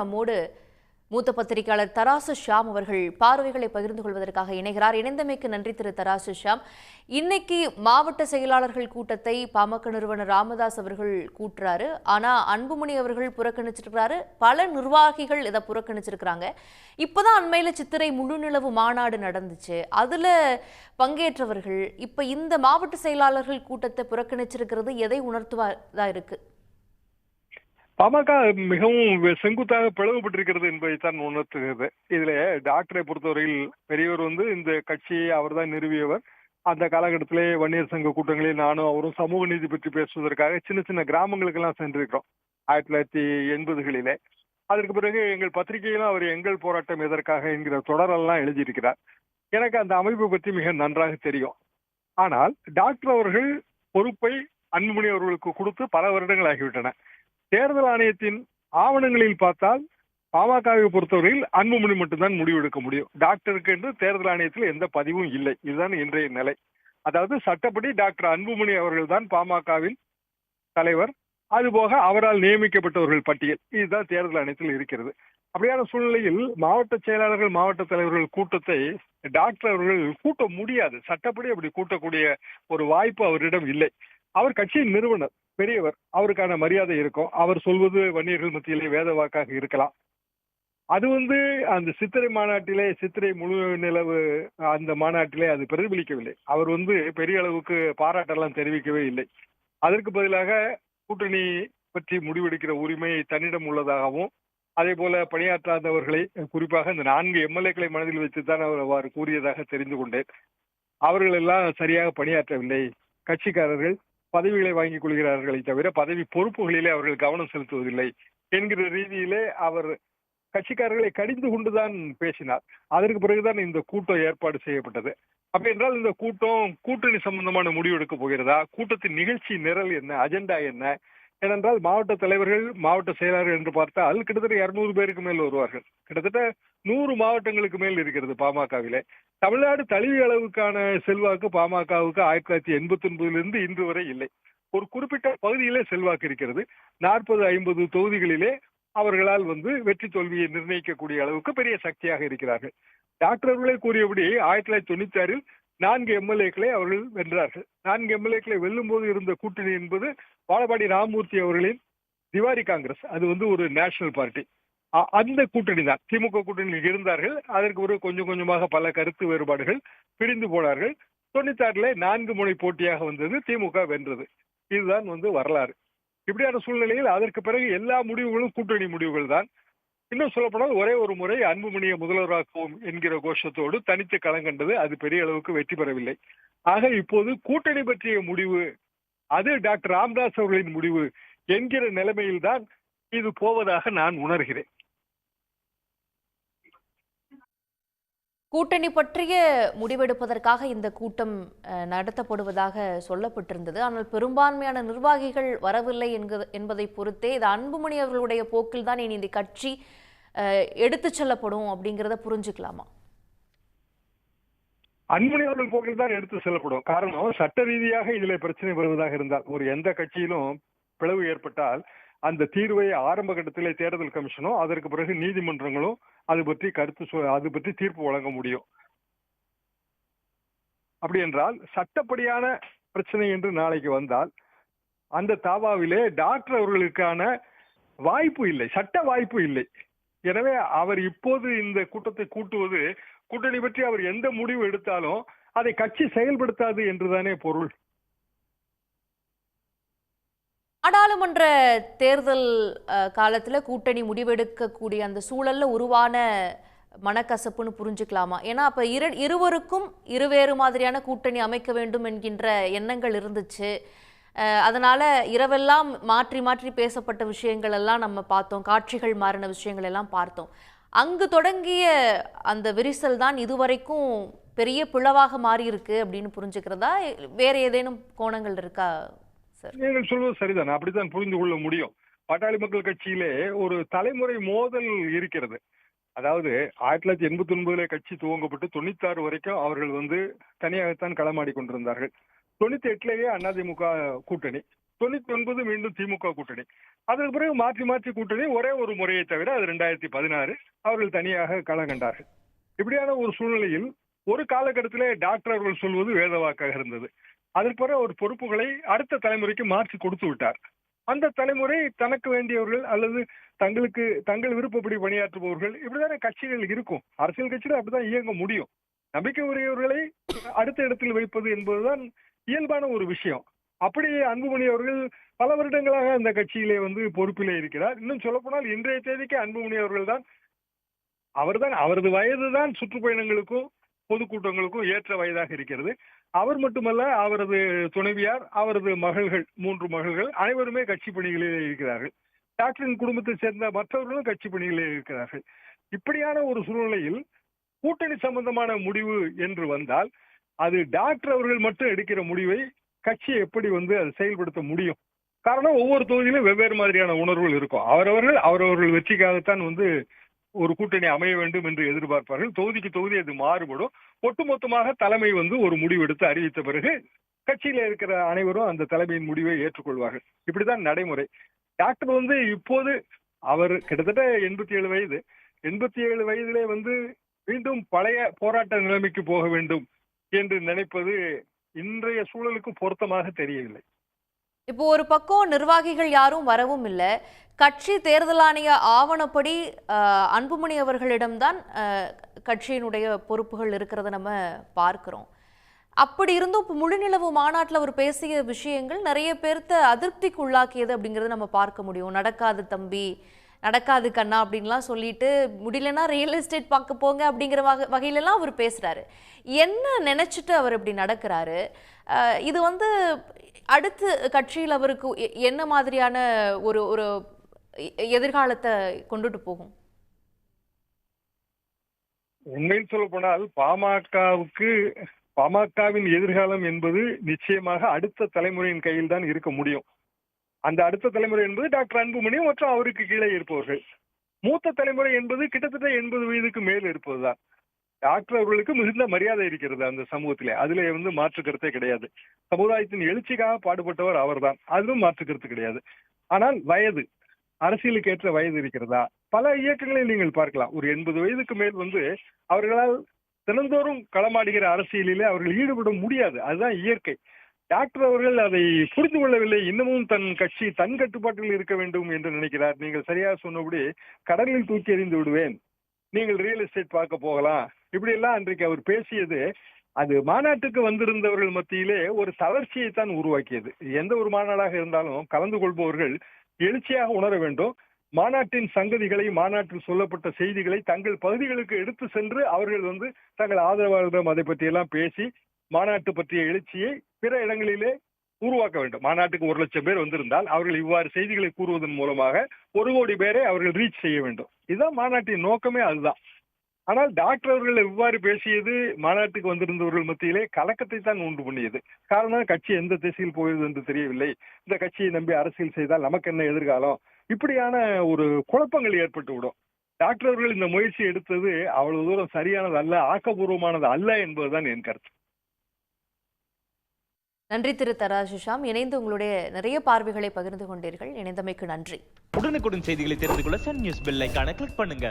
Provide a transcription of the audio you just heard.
நம்மோடு மூத்த பத்திரிகையாளர் தராசு ஷியாம் அவர்கள் பார்வைகளை பகிர்ந்து கொள்வதற்காக இணைகிறார். இணைந்தமைக்கு நன்றி திரு தராசு ஷியாம். இன்னைக்கு மாவட்ட செயலாளர்கள் கூட்டத்தை பாமக நிறுவனர் ராமதாஸ் அவர்கள் கூட்டுறாரு. ஆனா அன்புமணி அவர்கள் புறக்கணிச்சிருக்கிறாரு. பல நிர்வாகிகள் இதை புறக்கணிச்சிருக்கிறாங்க. இப்பதான் அண்மையில சித்திரை முழுநிலவு மாநாடு நடந்துச்சு. அதுல பங்கேற்றவர்கள் இப்ப இந்த மாவட்ட செயலாளர்கள் கூட்டத்தை புறக்கணிச்சிருக்கிறது எதை உணர்த்துவதா இருக்கு? பாமக மிகவும் செங்குத்தாக பிளவுபட்டிருக்கிறது என்பதைத்தான் உணர்த்துகிறது. இதுல டாக்டரை பொறுத்தவரையில் பெரியவர் இந்த கட்சியை அவர் தான் நிறுவியவர். அந்த காலகட்டத்திலே வன்னியர் சங்க கூட்டங்களில் நானும் அவரும் சமூக நீதி பற்றி பேசுவதற்காக சின்ன சின்ன கிராமங்களுக்கு எல்லாம் சென்றிருக்கிறோம் 1980களிலே. அதற்கு பிறகு எங்கள் பத்திரிகையிலும் அவர் எங்கள் போராட்டம் எதற்காக என்கிற தொடரெல்லாம் எழுதியிருக்கிறார். எனக்கு அந்த அமைப்பு பற்றி மிக நன்றாக தெரியும். ஆனால் டாக்டர் அவர்கள் பொறுப்பை அன்புமணி அவர்களுக்கு கொடுத்து பல வருடங்கள் ஆகிவிட்டன. தேர்தல் ஆணையத்தின் ஆவணங்களில் பார்த்தால் பாமகவை பொறுத்தவரையில் அன்புமணி மட்டும்தான் முடிவெடுக்க முடியும். டாக்டருக்கு என்று தேர்தல் ஆணையத்தில் எந்த பதிவும் இல்லை. இதுதான் இன்றைய நிலை. அதாவது சட்டப்படி டாக்டர் அன்புமணி அவர்கள் தான் பாமகவின் தலைவர். அதுபோக அவரால் நியமிக்கப்பட்டவர்கள் பட்டியல் இதுதான் தேர்தல் ஆணையத்தில் இருக்கிறது. அப்படியான சூழ்நிலையில் மாவட்ட செயலாளர்கள் மாவட்ட தலைவர்கள் கூட்டத்தை டாக்டர் அவர்கள் கூட்ட முடியாது. சட்டப்படி அப்படி கூட்டக்கூடிய ஒரு வாய்ப்பு அவரிடம் இல்லை. அவர் கட்சியின் நிறுவனர், பெரியவர், அவருக்கான மரியாதை இருக்கும். அவர் சொல்வது வன்னியர்கள் மத்தியிலே வேத வாக்காக இருக்கலாம். அது அந்த சித்திரை மாநாட்டிலே, சித்திரை முழு நிலவு அந்த மாநாட்டிலே அது பிரதிபலிக்கவில்லை. அவர் பெரிய அளவுக்கு பாராட்டெல்லாம் தெரிவிக்கவே இல்லை. அதற்கு பதிலாக கூட்டணி பற்றி முடிவெடுக்கிற உரிமை தன்னிடம் உள்ளதாகவும், அதே போல பணியாற்றாதவர்களை குறிப்பாக இந்த 4 எம்எல்ஏக்களை மனதில் வைத்துத்தான் அவர் அவ்வாறு கூறியதாக தெரிந்து கொண்டேன். அவர்கள் எல்லாம் சரியாக பணியாற்றவில்லை. கட்சிக்காரர்கள் பதவிகளை வாங்கிக் கொள்கிறார்களை தவிர பதவி பொறுப்புகளிலே அவர்கள் கவனம் செலுத்துவதில்லை என்கிற ரீதியிலே அவர் கட்சிக்காரர்களை கடிந்து கொண்டுதான் பேசினார். அதற்கு பிறகுதான் இந்த கூட்டம் ஏற்பாடு செய்யப்பட்டது. அப்படி என்றால் இந்த கூட்டம் கூட்டணி சம்பந்தமான முடிவு எடுக்க போகிறதா? கூட்டத்தின் நிகழ்ச்சி நிரல் என்ன, அஜெண்டா என்ன? ஏனென்றால் மாவட்ட தலைவர்கள் மாவட்ட செயலாளர்கள் என்று பார்த்தால் கிட்டத்தட்ட 200 பேருக்கு மேல் வருவார்கள். கிட்டத்தட்ட 100 மாவட்டங்களுக்கு மேல் இருக்கிறது பாமகவிலே. தமிழ்நாடு தழுவிய அளவுக்கான செல்வாக்கு பாமகவுக்கு 1989 இன்று வரை இல்லை. ஒரு குறிப்பிட்ட பகுதியிலே செல்வாக்கு இருக்கிறது. 40-50 தொகுதிகளிலே அவர்களால் வெற்றி தோல்வியை நிர்ணயிக்கக்கூடிய அளவுக்கு பெரிய சக்தியாக இருக்கிறார்கள். டாக்டர் அவர்களே கூறியபடி 1996 4 எம்எல்ஏக்களை அவர்கள் வென்றார்கள். 4 எம்எல்ஏக்களை வெல்லும் போது இருந்த கூட்டணி என்பது வாழபாடி ராமமூர்த்தி அவர்களின் திவாரி காங்கிரஸ். அது ஒரு நேஷனல் பார்ட்டி. அந்த கூட்டணி தான். திமுக கூட்டணியில் இருந்தார்கள். அதற்கு ஒரு கொஞ்சம் கொஞ்சமாக பல கருத்து வேறுபாடுகள் பிரிந்து போனார்கள். 96 4 முனை போட்டியாக வந்தது. திமுக வென்றது. இதுதான் வரலாறு. இப்படியான சூழ்நிலையில் அதற்கு பிறகு எல்லா முடிவுகளும் கூட்டணி முடிவுகள் தான். இன்னும் சொல்லப்போனால் ஒரே ஒரு முறை அன்புமணியை முதல்வராக்குவோம் என்கிற கோஷத்தோடு தனித்து களங்கண்டது. அது பெரிய அளவுக்கு வெற்றி பெறவில்லை. ஆக இப்போது கூட்டணி பற்றிய முடிவு அது டாக்டர் ராமதாஸ் அவர்களின் முடிவு என்கிற நிலைமையில்தான் இது போவதாக நான் உணர்கிறேன். கூட்டணி பற்றிய முடிவெடுப்பதற்காக இந்த கூட்டம் நடத்தப்படுவதாக சொல்லப்பட்டிருந்தது. ஆனால் பெரும்பான்மையான நிர்வாகிகள் வரவில்லை என்பதை பொறுத்தே இது அன்புமணி அவர்களுடைய போக்கில் தான் இனி இந்த கட்சி எடுத்து செல்லப்படும் அப்படிங்கிறத புரிஞ்சுக்கலாமா? அன்புமணி அவர்கள் போக்கில் தான் எடுத்து செல்லப்படும். காரணம், சட்ட ரீதியாக இதுல பிரச்சனை வருவதாக இருந்தால், ஒரு எந்த கட்சியிலும் பிளவு ஏற்பட்டால் அந்த தீர்வை ஆரம்ப கட்டத்திலே தேர்தல் கமிஷனோ அதற்கு பிறகு நீதிமன்றங்களும் அது பற்றி தீர்ப்பு வழங்க முடியும். அப்படி என்றால் சட்டப்படியான பிரச்சனை என்று நாளைக்கு வந்தால் அந்த தாவாவிலே டாக்டர் அவர்களுக்கான வாய்ப்பு இல்லை, சட்ட வாய்ப்பு இல்லை. எனவே அவர் இப்போது இந்த கூட்டத்தை கூட்டுவது, கூட்டணி பற்றி அவர் எந்த முடிவு எடுத்தாலும் அதை கட்சி செயல்படுத்தாது என்றுதானே பொருள். நாடாளுமன்ற தேர்தல் காலத்துல கூட்டணி முடிவெடுக்கக்கூடிய அந்த சூழல்ல உருவான மனக்கசப்புன்னு புரிஞ்சுக்கலாமா? ஏன்னா அப்ப இருவருக்கும் இருவேறு மாதிரியான கூட்டணி அமைக்க வேண்டும் என்கின்ற எண்ணங்கள் இருந்துச்சு. அதனால இரவெல்லாம் மாற்றி மாற்றி பேசப்பட்ட விஷயங்கள் எல்லாம் நம்ம பார்த்தோம். காட்சிகள் மாறின விஷயங்கள் எல்லாம் பார்த்தோம். அங்கு தொடங்கிய அந்த விரிசல் தான் இதுவரைக்கும் பெரிய பிளவாக மாறி இருக்கு அப்படின்னு புரிஞ்சுக்கிறதா? வேற ஏதேனும் கோணங்கள் இருக்கா? நீங்கள் சொல்வது சரிதான். அப்படித்தான் புரிந்து கொள்ள முடியும். பாட்டாளி மக்கள் கட்சியிலே ஒரு தலைமுறை மோதல் இருக்கிறது. அதாவது 1989 கட்சி துவங்கப்பட்டு 96 வரைக்கும் அவர்கள் தனியாகத்தான் களமாடி கொண்டிருந்தார்கள். 98 அதிமுக கூட்டணி. 99 மீண்டும் திமுக கூட்டணி. அதற்கு பிறகு மாற்றி மாற்றி கூட்டணி ஒரே ஒரு முறையை தவிர அது 2016 அவர்கள் தனியாக களம் கண்டார்கள். இப்படியான ஒரு சூழ்நிலையில் ஒரு காலகட்டத்திலே டாக்டர் அவர்கள் சொல்வது வேதவாக்காக இருந்தது. அதற்கு பிறகு ஒரு பொறுப்புகளை அடுத்த தலைமுறைக்கு மாற்றி கொடுத்து விட்டார். அந்த தலைமுறை தனக்கு வேண்டியவர்கள் அல்லது தங்கள் விருப்பப்படி பணியாற்றுபவர்கள் இப்படிதானே கட்சிகள் இருக்கும். அரசியல் கட்சிகள் அப்படிதான் இயங்க முடியும். நம்பிக்கை உரியவர்களை அடுத்த இடத்தில் வைப்பது என்பதுதான் இயல்பான ஒரு விஷயம். அப்படி அன்புமணி அவர்கள் பல வருடங்களாக அந்த கட்சியிலே பொறுப்பிலே இருக்கிறார். இன்னும் சொல்ல போனால் இன்றைய தேதிக்கு அன்புமணி அவர்கள் அவரது வயதுதான் சுற்றுப்பயணங்களுக்கும் பொதுக்கூட்டங்களுக்கும் ஏற்ற வயதாக இருக்கிறது. அவர் மட்டுமல்ல, அவரது துணைவியார், அவரது மகள்கள், 3 மகள்கள் அனைவருமே கட்சி பணிகளிலே இருக்கிறார்கள். டாக்டரின் குடும்பத்தை சேர்ந்த மற்றவர்களும் கட்சி பணிகளிலே இருக்கிறார்கள். இப்படியான ஒரு சூழ்நிலையில் கூட்டணி சம்பந்தமான முடிவு என்று வந்தால் அது டாக்டர் அவர்கள் மட்டும் எடுக்கிற முடிவை கட்சி எப்படி அதை செயல்படுத்த முடியும்? காரணம், ஒவ்வொரு தொகுதியிலும் வெவ்வேறு மாதிரியான உணர்வுகள் இருக்கும். அவரவர்கள் வெற்றிக்காகத்தான் ஒரு கூட்டணி அமைய வேண்டும் என்று எதிர்பார்ப்பார்கள். தொகுதிக்கு தொகுதி அது மாறுபடும். ஒட்டுமொத்தமாக தலைமை ஒரு முடிவெடுத்து அறிவித்த பிறகு கட்சியில இருக்கிற அனைவரும் அந்த தலைமையின் முடிவை ஏற்றுக்கொள்வார்கள். இப்படிதான் நடைமுறை. டாக்டர் இப்போது அவர் கிட்டத்தட்ட 87 வயது. 87 வயதிலே மீண்டும் பழைய போராட்ட நிலைமைக்கு போக வேண்டும் என்று நினைப்பது இன்றைய சூழலுக்கு பொருத்தமாக தெரியவில்லை. இப்போ ஒரு பக்கம் நிர்வாகிகள் யாரும் வரவும் இல்லை. கட்சி தேர்தல் ஆணைய ஆவணப்படி அன்புமணி அவர்களிடம்தான் கட்சியினுடைய பொறுப்புகள் இருக்கிறத நம்ம பார்க்கிறோம். அப்படி இருந்தும் இப்போ முழுநிலவு மாநாட்டில் அவர் பேசிய விஷயங்கள் நிறைய பேர்த்த அதிருப்திக்கு உள்ளாக்கியது அப்படிங்கிறத நம்ம பார்க்க முடியும். நடக்காது தம்பி, நடக்காது கண்ணா அப்படின்லாம் சொல்லிட்டு முடியலன்னா ரியல் எஸ்டேட் பார்க்க போங்க அப்படிங்கிற வகையிலலாம் அவர் பேசுறாரு. என்ன நினைச்சிட்டு அவர் இப்படி நடக்கிறாரு? இது அடுத்து கட்சியில் அவருக்கு என்ன மாதிரியான ஒரு ஒரு எதிர்காலத்தை கொண்டுட்டு போகும்? உண்மையில் சொல்ல போனால் பாமகவின் எதிர்காலம் என்பது நிச்சயமாக அடுத்த தலைமுறையின் கையில் தான் இருக்க முடியும். அந்த அடுத்த தலைமுறை என்பது டாக்டர் அன்புமணி மற்றும் அவருக்கு கீழே இருப்பவர்கள். மூத்த தலைமுறை என்பது கிட்டத்தட்ட 80 வயதுக்கு மேல் இருப்பதுதான். டாக்டர் அவர்களுக்கு மிகுந்த மரியாதை இருக்கிறது அந்த சமூகத்திலே. அதுல மாற்று கருத்தே கிடையாது. சமுதாயத்தின் எழுச்சிக்காக பாடுபட்டவர் அவர்தான். அதிலும் மாற்று கருத்து கிடையாது. ஆனால் அரசியலுக்கு ஏற்ற வயது இருக்கிறதா? பல இயக்கங்களை நீங்கள் பார்க்கலாம். ஒரு 80 வயதுக்கு மேல் அவர்களால் தினந்தோறும் களமாடுகிற அரசியலிலே அவர்கள் ஈடுபட முடியாது. அதுதான் இயற்கை. டாக்டர் அவர்கள் அதை புரிந்து கொள்ளவில்லை. இன்னமும் தன் கட்சி தன் கட்டுப்பாட்டில் இருக்க வேண்டும் என்று நினைக்கிறார். நீங்கள் சரியாக சொன்னபடி கடலில் தூக்கி எறிந்து விடுவேன், நீங்கள் ரியல் எஸ்டேட் பார்க்க போகலாம், இப்படி எல்லாம் அன்றைக்கு அவர் பேசியது அது மாநாட்டுக்கு வந்திருந்தவர்கள் மத்தியிலே ஒரு தளர்ச்சியை தான் உருவாக்கியது. எந்த ஒரு மாநாடாக இருந்தாலும் கலந்து கொள்பவர்கள் எழுச்சியாக உணர வேண்டும். மாநாட்டின் சங்கதிகளை, மாநாட்டில் சொல்லப்பட்ட செய்திகளை தங்கள் பகுதிகளுக்கு எடுத்து சென்று அவர்கள் தங்கள் ஆதரவாளர்களிடம் அதை பற்றி எல்லாம் பேசி மாநாட்டு பற்றிய எழுச்சியை பிற இடங்களிலே உருவாக்க வேண்டும். மாநாட்டுக்கு 1 லட்சம் பேர் வந்திருந்தால் அவர்கள் இவ்வாறு செய்திகளை கூறுவதன் மூலமாக 1 கோடி பேரை அவர்கள் ரீச் செய்ய வேண்டும். இதுதான் மாநாட்டின் நோக்கமே, அதுதான். ஆனால் டாக்டர் அவர்கள் இவ்வாறு பேசியது மாநாட்டுக்கு வந்திருந்தவர்கள் மத்தியிலே கலக்கத்தை தான் உண்டு பண்ணியது. காரணம், கட்சி எந்த திசையில் போகிறது என்று தெரியவில்லை, இந்த கட்சியை நம்பி அரசியல் செய்தால் நமக்கு என்ன எதிர்காலம், இப்படியான ஒரு குழப்பங்கள் ஏற்பட்டு விடும். டாக்டர் அவர்கள் இந்த முயற்சி எடுத்தது அவ்வளவு தூரம் சரியானது அல்ல, ஆக்கப்பூர்வமானது அல்ல என்பதுதான் என் கருத்து. நன்றி திரு தராசுஷாம். இணைந்து உங்களுடைய நிறைய பார்வைகளை பகிர்ந்து கொண்டீர்கள். இணைந்தமைக்கு நன்றி. உடனுக்குடன் செய்திகளை தெரிந்து கொள்ள சன் நியூஸ் பெல் ஐகானை கிளிக் பண்ணுங்க.